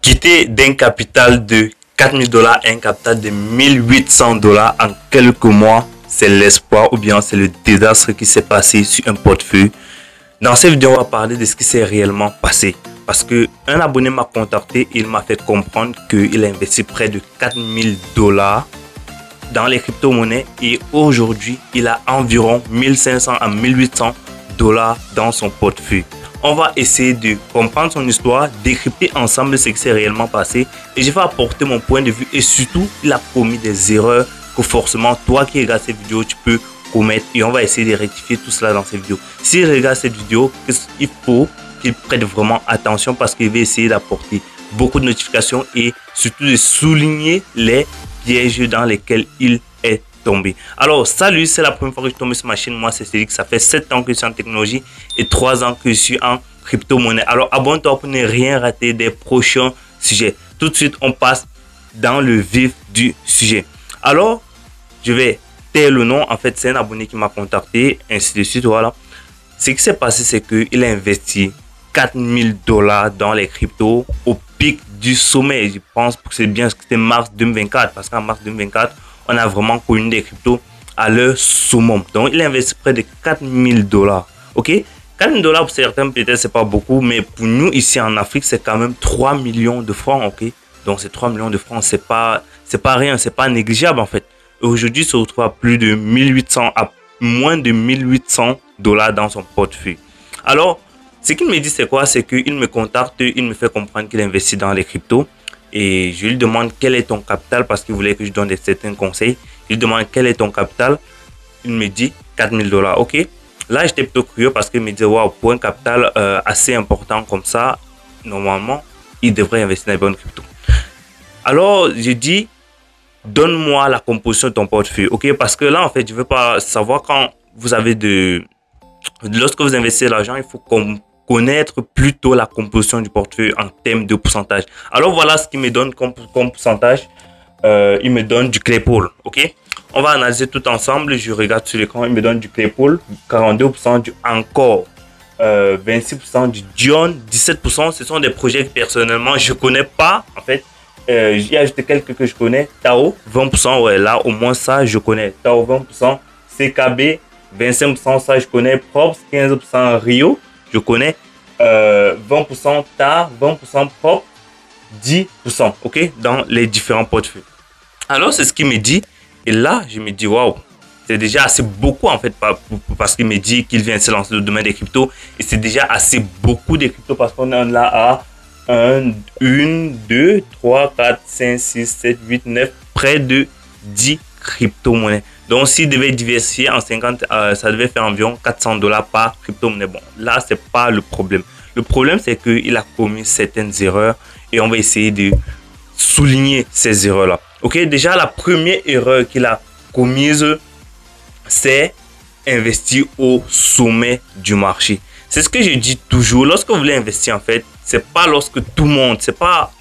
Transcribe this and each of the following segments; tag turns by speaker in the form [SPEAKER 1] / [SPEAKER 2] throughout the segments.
[SPEAKER 1] Quitter d'un capital de 4000 $ à un capital de 1800 $ en quelques mois, c'est l'espoir ou bien c'est le désastre qui s'est passé sur un portefeuille. Dans cette vidéo, on va parler de ce qui s'est réellement passé. Parce que un abonné m'a contacté et il m'a fait comprendre qu'il a investi près de 4000 $ dans les crypto-monnaies et aujourd'hui, il a environ 1500 à 1800 $ dans son portefeuille. On va essayer de comprendre son histoire, décrypter ensemble ce qui s'est réellement passé et je vais apporter mon point de vue et surtout, il a commis des erreurs que forcément, toi qui regardes cette vidéo, tu peux commettre et on va essayer de rectifier tout cela dans cette vidéo. S'il regarde cette vidéo, il faut qu'il prête vraiment attention parce qu'il va essayer d'apporter beaucoup de notifications et surtout de souligner les pièges dans lesquels il est tombé. Alors salut, c'est la première fois que je tombe sur ma chaîne. Moi c'est Cédric, ça fait 7 ans que je suis en technologie et 3 ans que je suis en crypto-monnaie. Alors abonne-toi pour ne rien rater des prochains sujets. Tout de suite on passe dans le vif du sujet. Alors je vais taire le nom, en fait c'est un abonné qui m'a contacté, ainsi de suite. Voilà, ce qui s'est passé c'est qu'il a investi 4000 $ dans les cryptos au pic du sommet. Je pense que c'est bien, c'était mars 2024 parce qu'en mars 2024 on a vraiment connu des cryptos à leur summum. Donc il a investi près de 4000 $. Ok, 4000 $ pour certains peut-être c'est pas beaucoup, mais pour nous ici en Afrique c'est quand même 3 millions de francs. Ok, donc ces 3 millions de francs c'est pas rien, c'est pas négligeable en fait. Aujourd'hui il se retrouve à plus de 1800 à moins de 1800 $ dans son portefeuille. Alors ce qu'il me dit c'est quoi? C'est qu'il me contacte, il me fait comprendre qu'il investit dans les cryptos et je lui demande quel est ton capital parce qu'il voulait que je donne certains conseils. Je lui demande quel est ton capital, il me dit 4000 $. Ok, là j'étais plutôt curieux parce qu'il me dit waouh, pour un capital assez important comme ça, normalement il devrait investir dans les bonnes cryptos. Alors je dis donne-moi la composition de ton portefeuille. Ok, parce que là en fait je veux pas savoir quand vous avez lorsque vous investissez l'argent, il faut connaître plutôt la composition du portefeuille en termes de pourcentage. Alors voilà ce qu'il me donne comme pourcentage. Il me donne du Claypool. Ok, on va analyser tout ensemble. Je regarde sur l'écran, il me donne du Claypool, 42% du Encore, 26% du Dion, 17%. Ce sont des projets que personnellement je connais pas en fait. J'ai ajouté quelques que je connais. Tao 20%, ouais, là au moins ça je connais. Tao 20%, CKB 25%, ça je connais. Props 15%, Rio je connais, 20% TAR, 20% Prop, 10%, ok, dans les différents portefeuilles. Alors c'est ce qu'il me dit et là je me dis waouh, c'est déjà assez beaucoup en fait parce qu'il me dit qu'il vient de se lancer dans le domaine des cryptos et c'est déjà assez beaucoup de cryptos parce qu'on est là à 1, 2, 3, 4, 5, 6, 7, 8, 9, près de 10 crypto-monnaies. Donc, s'il devait diversifier en 50, ça devait faire environ 400 $ par crypto-monnaie. Bon, là, c'est pas le problème. Le problème, c'est qu'il a commis certaines erreurs et on va essayer de souligner ces erreurs-là. Ok, déjà, la première erreur qu'il a commise, c'est investir au sommet du marché. C'est ce que je dis toujours. Lorsque vous voulez investir, en fait, c'est pas lorsque tout le monde, c'est pas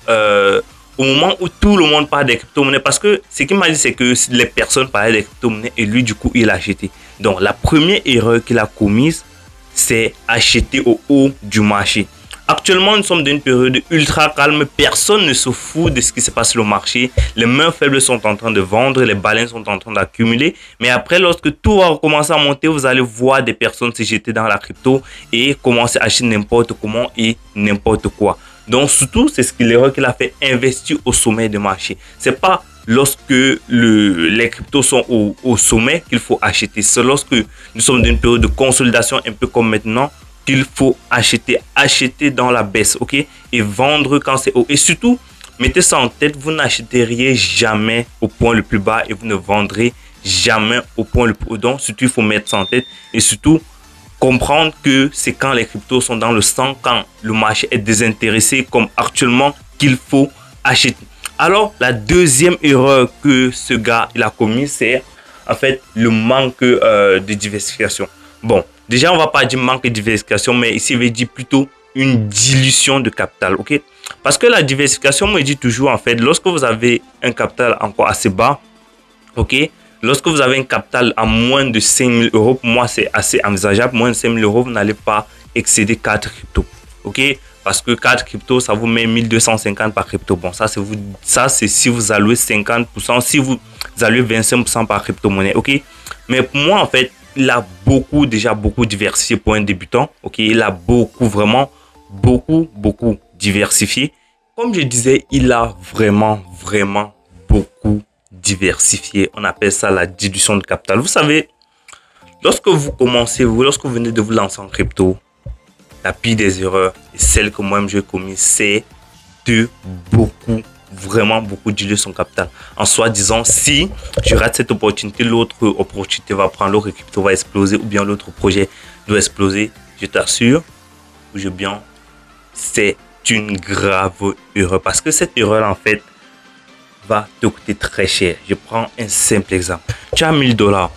[SPEAKER 1] au moment où tout le monde parle des crypto-monnaies, parce que ce qu'il m'a dit c'est que les personnes parlaient des crypto-monnaies et lui du coup il a acheté. Donc la première erreur qu'il a commise, c'est acheter au haut du marché. Actuellement nous sommes dans une période ultra calme, personne ne se fout de ce qui se passe sur le marché. Les mains faibles sont en train de vendre, les baleines sont en train d'accumuler, mais après lorsque tout va recommencer à monter, vous allez voir des personnes se jeter dans la crypto et commencer à acheter n'importe comment et n'importe quoi. Donc surtout, c'est ce l'erreur qu'il a fait, investir au sommet du marché. C'est pas lorsque les cryptos sont au sommet qu'il faut acheter. C'est lorsque nous sommes dans une période de consolidation un peu comme maintenant qu'il faut acheter dans la baisse, ok, et vendre quand c'est haut. Et surtout, mettez ça en tête, vous n'achèteriez jamais au point le plus bas et vous ne vendrez jamais au point le plus haut. Donc surtout, il faut mettre ça en tête et surtout comprendre que c'est quand les cryptos sont dans le sang, quand le marché est désintéressé comme actuellement qu'il faut acheter. Alors la deuxième erreur que ce gars il a commis, c'est en fait le manque de diversification. Bon, déjà on va pas dire manque de diversification, mais ici il veut dire plutôt une dilution de capital, ok, parce que la diversification, moi je dis toujours en fait, lorsque vous avez un capital encore assez bas, ok, lorsque vous avez un capital à moins de 5000 €, pour moi c'est assez envisageable. Moins de 5000 €, vous n'allez pas excéder 4 cryptos. Ok, Parce que 4 cryptos, ça vous met 1250 par crypto. Bon, ça c'est si vous allouez 50%, si vous allouez 25% par crypto-monnaie, ok? Mais pour moi, en fait, il a déjà beaucoup diversifié pour un débutant, ok? Il a vraiment beaucoup diversifié. Comme je disais, il a vraiment beaucoup diversifié. On appelle ça la dilution de capital. Vous savez, lorsque vous venez de vous lancer en crypto, la pire des erreurs, et celle que moi-même j'ai commise, c'est de vraiment beaucoup diluer son capital. En soi disant, si je rate cette opportunité, l'autre opportunité va prendre, l'autre crypto va exploser, ou bien l'autre projet doit exploser. Je t'assure, c'est une grave erreur. Parce que cette erreur, en fait, va te coûter très cher. Je prends un simple exemple. Tu as 1000 $.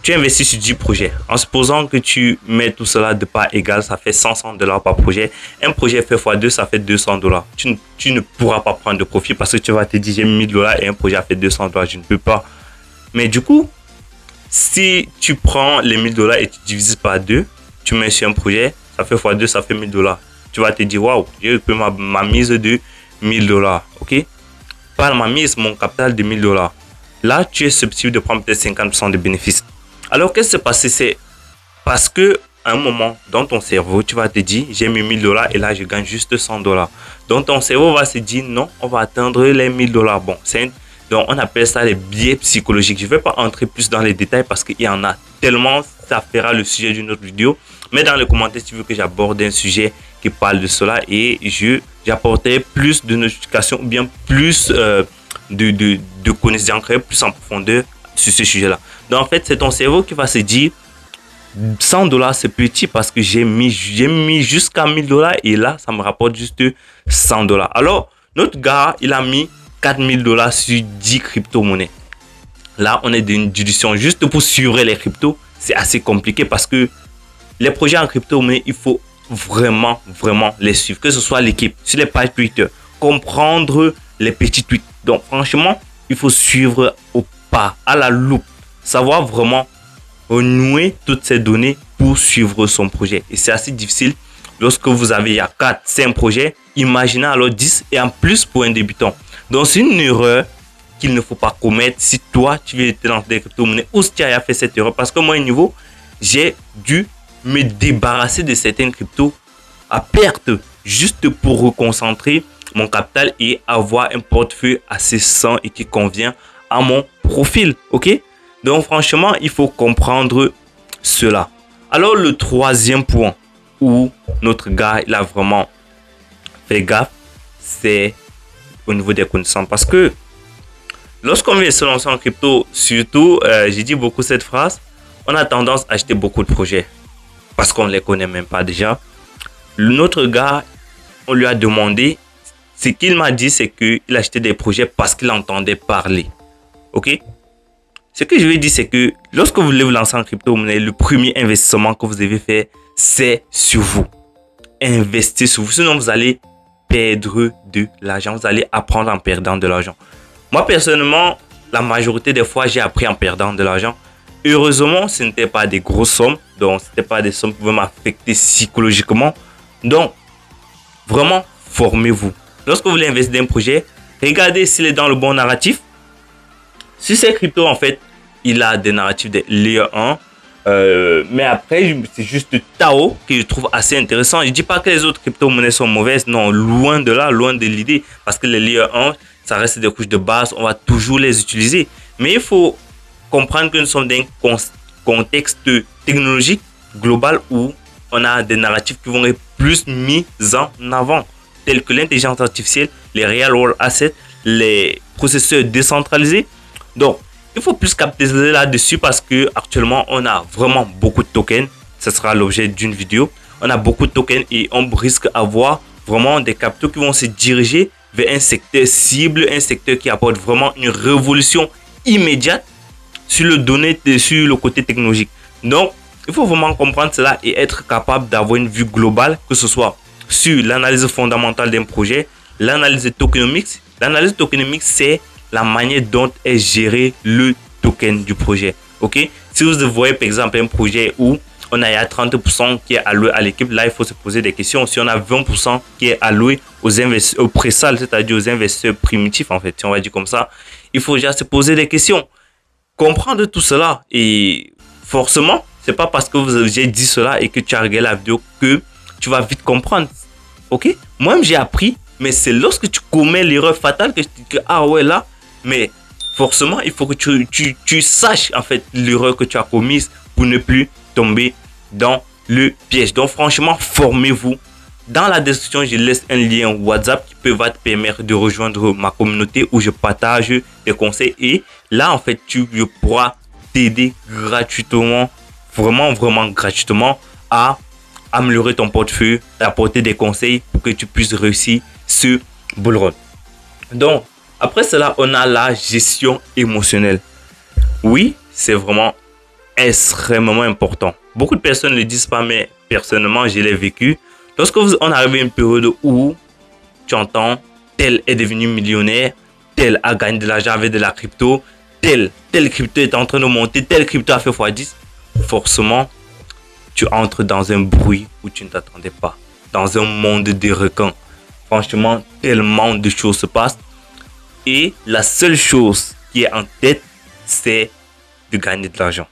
[SPEAKER 1] Tu investis sur 10 projets. En supposant que tu mets tout cela de part égale, ça fait 500 $ par projet. Un projet fait x2, ça fait 200 $. Tu ne pourras pas prendre de profit parce que tu vas te dire j'ai 1000 $ et un projet a fait 200 $. Je ne peux pas. Mais du coup, si tu prends les 1000 $ et tu divises par 2, tu mets sur un projet, ça fait x2, ça fait 1000 $. Tu vas te dire waouh, j'ai pris ma mise de 1000 $. Ok? Pas ma mise, mon capital de 1000 $. Là, tu es susceptible de prendre peut-être 50% de bénéfices. Alors, qu'est-ce qui s'est passé? C'est parce que à un moment, dans ton cerveau, tu vas te dire, j'ai mis 1000 $ et là, je gagne juste 100 $. Donc, ton cerveau va se dire, non, on va atteindre les 1000 $. Bon, donc, on appelle ça les biais psychologiques. Je ne vais pas entrer plus dans les détails parce qu'il y en a tellement, ça fera le sujet d'une autre vidéo. Mais dans les commentaires, si tu veux que j'aborde un sujet qui parle de cela et j'apporterai plus de notifications ou bien plus de connaissances, plus en profondeur sur ce sujet-là. Donc, en fait, c'est ton cerveau qui va se dire 100 $, c'est petit parce que j'ai mis jusqu'à 1000 $ et là, ça me rapporte juste 100 $. Alors, notre gars, il a mis 4000 $ sur 10 crypto-monnaies. Là, on est dans une dilution. Juste pour suivre les cryptos, c'est assez compliqué parce que les projets en crypto-monnaie, il faut vraiment les suivre. Que ce soit l'équipe, sur les pages Twitter, comprendre les petits tweets. Donc, franchement, il faut suivre au pas, à la loupe. Savoir vraiment renouer toutes ces données pour suivre son projet. Et c'est assez difficile lorsque vous avez 4, 5 projets. Imaginez alors 10 et en plus pour un débutant. Donc, c'est une erreur qu'il ne faut pas commettre si toi, tu veux te lancer des crypto-monnaies ou si tu as fait cette erreur. Parce que moi, à un niveau, j'ai dû me débarrasser de certaines cryptos à perte juste pour reconcentrer mon capital et avoir un portefeuille assez sain et qui convient à mon profil. Ok? Donc, franchement, il faut comprendre cela. Alors, le troisième point où notre gars, il a vraiment fait gaffe, c'est au niveau des connaissances. Parce que lorsqu'on vient se lancer en crypto, surtout, j'ai dit beaucoup cette phrase, on a tendance à acheter beaucoup de projets parce qu'on ne les connaît même pas déjà. Notre gars, on lui a demandé, ce qu'il m'a dit, c'est qu'il achetait des projets parce qu'il entendait parler. Ok? Ce que je vais dire, c'est que lorsque vous voulez vous lancer en crypto-monnaie, le premier investissement que vous devez faire, c'est sur vous. Investissez sur vous, sinon vous allez perdre de l'argent. Vous allez apprendre en perdant de l'argent. Moi, personnellement, la majorité des fois, j'ai appris en perdant de l'argent. Heureusement, ce n'était pas des grosses sommes. Donc, ce n'était pas des sommes qui pouvaient m'affecter psychologiquement. Donc, vraiment, formez-vous. Lorsque vous voulez investir dans un projet, regardez s'il est dans le bon narratif. Si c'est crypto, en fait, il a des narratifs de layer 1. Mais après, c'est juste Tao que je trouve assez intéressant. Je ne dis pas que les autres crypto-monnaies sont mauvaises. Non, loin de là, loin de l'idée. Parce que les layer 1, ça reste des couches de base. On va toujours les utiliser. Mais il faut comprendre que nous sommes dans un contexte technologique global où on a des narratifs qui vont être plus mis en avant. Tels que l'intelligence artificielle, les real world assets, les processeurs décentralisés. Donc, il faut plus capitaliser là-dessus parce que actuellement on a vraiment beaucoup de tokens. Ce sera l'objet d'une vidéo. On a beaucoup de tokens et on risque d'avoir vraiment des capitaux qui vont se diriger vers un secteur cible, un secteur qui apporte vraiment une révolution immédiate sur le côté technologique. Donc, il faut vraiment comprendre cela et être capable d'avoir une vue globale, que ce soit sur l'analyse fondamentale d'un projet, l'analyse tokenomics. L'analyse tokenomics, c'est la manière dont est géré le token du projet. Ok? Si vous voyez par exemple un projet où on a 30% qui est alloué à l'équipe. Là, il faut se poser des questions. Si on a 20% qui est alloué aux pré-sales, c'est-à-dire aux investisseurs primitifs, en fait, si on va dire comme ça, il faut déjà se poser des questions. Comprendre tout cela. Et forcément, c'est pas parce que j'ai dit cela et que tu as regardé la vidéo que tu vas vite comprendre. Ok? Moi-même, j'ai appris, mais c'est lorsque tu commets l'erreur fatale que je dis que, ah ouais, là, mais forcément, il faut que tu saches, en fait, l'erreur que tu as commise pour ne plus tomber dans le piège. Donc franchement, formez-vous. Dans la description, je laisse un lien WhatsApp qui va te permettre de rejoindre ma communauté où je partage des conseils. Et là, en fait, tu pourras t'aider gratuitement, vraiment gratuitement à améliorer ton portefeuille, apporter des conseils pour que tu puisses réussir ce bull run. Donc, après cela, on a la gestion émotionnelle. Oui, c'est vraiment extrêmement important. Beaucoup de personnes ne le disent pas, mais personnellement, je l'ai vécu. Lorsque on arrive à une période où tu entends tel est devenu millionnaire, tel a gagné de l'argent avec de la crypto, tel crypto est en train de monter, tel crypto a fait x10, forcément, tu entres dans un bruit où tu ne t'attendais pas, dans un monde de requins. Franchement, tellement de choses se passent. Et la seule chose qui est en tête, c'est de gagner de l'argent.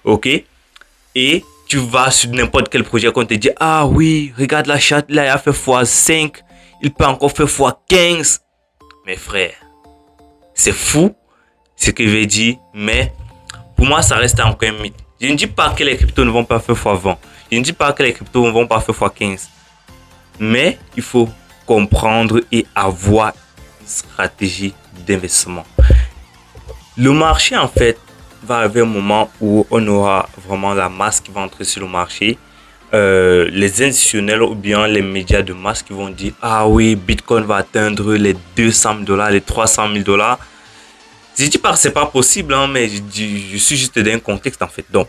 [SPEAKER 1] Ok? Et tu vas sur n'importe quel projet qu'on te dit, ah oui, regarde la chatte, là, il a fait x5, il peut encore faire x15. Mes frères, c'est fou ce que je vais dire, mais pour moi, ça reste encore un mythe. Je ne dis pas que les cryptos ne vont pas faire x20. Je ne dis pas que les cryptos ne vont pas faire x15. Mais il faut comprendre et avoir une stratégie d'investissement. Le marché, en fait, va arriver un moment où on aura vraiment la masse qui va entrer sur le marché. Les institutionnels ou bien les médias de masse qui vont dire, ah oui, Bitcoin va atteindre les 200 000 $, les 300 000 $. Je dis pas que c'est pas possible, hein, mais je suis juste dans un contexte, en fait. Donc,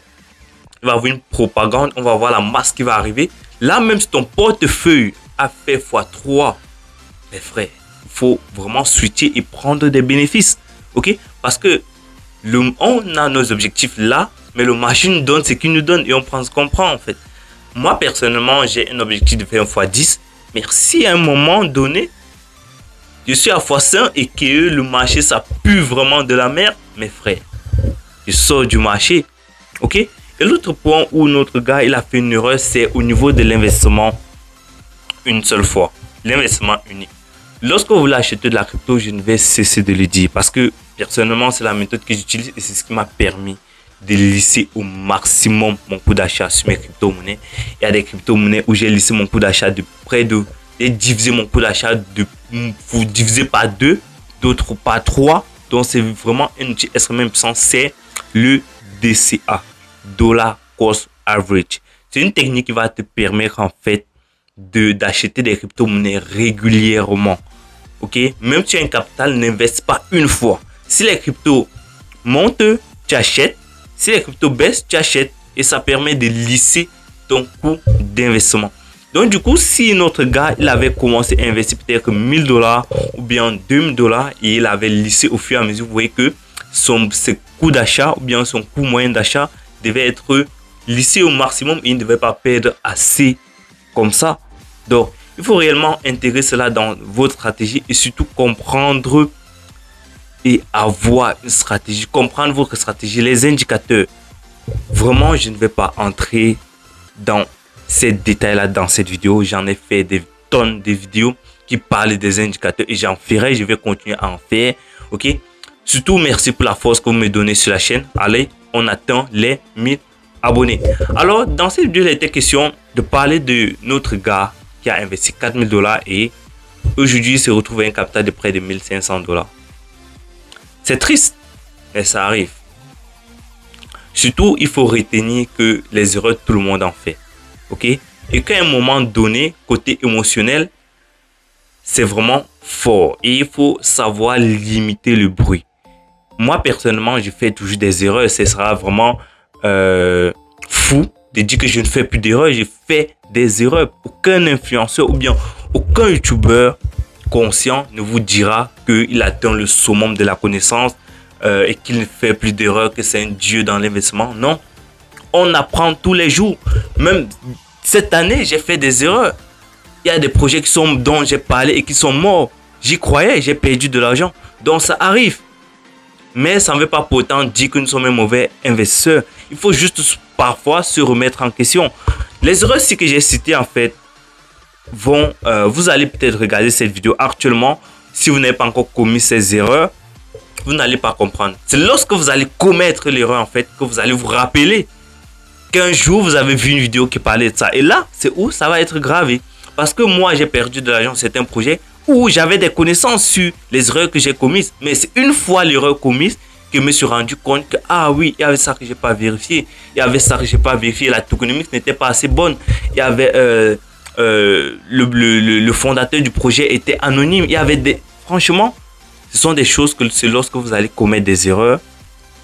[SPEAKER 1] il va y avoir une propagande, on va voir la masse qui va arriver. Là, même si ton portefeuille a fait x3, mes frères, il faut vraiment switcher et prendre des bénéfices. Ok? Parce que on a nos objectifs là, mais le marché nous donne ce qu'il nous donne et on prend ce qu'on prend, en fait. Moi, personnellement, j'ai un objectif de faire un x10. Mais si à un moment donné, je suis à x100 et que le marché, ça pue vraiment de la merde, mes frères, je sors du marché. Ok? Et l'autre point où notre gars, il a fait une erreur, c'est au niveau de l'investissement une seule fois. L'investissement unique. Lorsque vous voulez acheter de la crypto, je ne vais cesser de le dire parce que personnellement, c'est la méthode que j'utilise et c'est ce qui m'a permis de lisser au maximum mon coût d'achat sur mes crypto-monnaies. Il y a des crypto-monnaies où j'ai lissé mon coût d'achat de près de... J'ai divisé mon coût d'achat de... Vous divisez par 2, d'autres par 3. Donc, c'est vraiment un outil extrêmement puissant. C'est le DCA. Dollar Cost Average. C'est une technique qui va te permettre en fait d'acheter des crypto-monnaies régulièrement. Ok? Même si tu as un capital, n'investis pas une fois. Si les cryptos montent, tu achètes. Si les cryptos baissent, tu achètes. Et ça permet de lisser ton coût d'investissement. Donc du coup, si notre gars, il avait commencé à investir peut-être 1000 $ ou bien 2000 $ et il avait lissé au fur et à mesure, vous voyez que ses coûts d'achat ou bien son coût moyen d'achat devait être lissé au maximum et il ne devait pas perdre assez comme ça. Donc, il faut réellement intégrer cela dans votre stratégie et surtout comprendre et avoir une stratégie, comprendre votre stratégie, les indicateurs. Vraiment, je ne vais pas entrer dans ces détails-là dans cette vidéo. J'en ai fait des tonnes de vidéos qui parlent des indicateurs et j'en ferai, je vais continuer à en faire. Ok? Surtout, merci pour la force que vous me donnez sur la chaîne. Allez, on attend les 1000 abonnés. Alors, dans cette vidéo, il était question de parler de notre gars qui a investi 4000 $ et aujourd'hui, il se retrouve avec un capital de près de 1500 $. C'est triste, mais ça arrive. Surtout, il faut retenir que les erreurs, tout le monde en fait. Ok? Et qu'à un moment donné, côté émotionnel, c'est vraiment fort. Et il faut savoir limiter le bruit. Moi, personnellement, je fais toujours des erreurs. Ce sera vraiment fou de dire que je ne fais plus d'erreurs. Je fais des erreurs. Aucun influenceur ou bien aucun youtubeur conscient ne vous dira qu'il atteint le summum de la connaissance et qu'il ne fait plus d'erreurs, que c'est un dieu dans l'investissement. Non. On apprend tous les jours. Même cette année, j'ai fait des erreurs. Il y a des projets dont j'ai parlé et qui sont morts. J'y croyais, j'ai perdu de l'argent. Donc ça arrive. Mais ça ne veut pas pour autant dire que nous sommes un mauvais investisseur. Il faut juste parfois se remettre en question. Les erreurs que j'ai citées en fait vous allez peut-être regarder cette vidéo actuellement. Si vous n'avez pas encore commis ces erreurs, vous n'allez pas comprendre. C'est lorsque vous allez commettre l'erreur en fait que vous allez vous rappeler qu'un jour vous avez vu une vidéo qui parlait de ça. Et là, c'est où ça va être gravé. Parce que moi, j'ai perdu de l'argent sur certains projets où j'avais des connaissances sur les erreurs que j'ai commises. Mais c'est une fois l'erreur commise que je me suis rendu compte que, ah oui, il y avait ça que je n'ai pas vérifié. Il y avait ça que je n'ai pas vérifié. La tokenomics n'était pas assez bonne. Il y avait le fondateur du projet était anonyme. Il y avait des... Franchement, ce sont des choses que c'est lorsque vous allez commettre des erreurs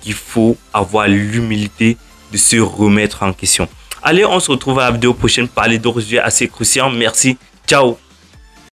[SPEAKER 1] qu'il faut avoir l'humilité de se remettre en question. Allez, on se retrouve à la vidéo prochaine pour parler d'autres sujets assez cruciaux. Merci. Ciao.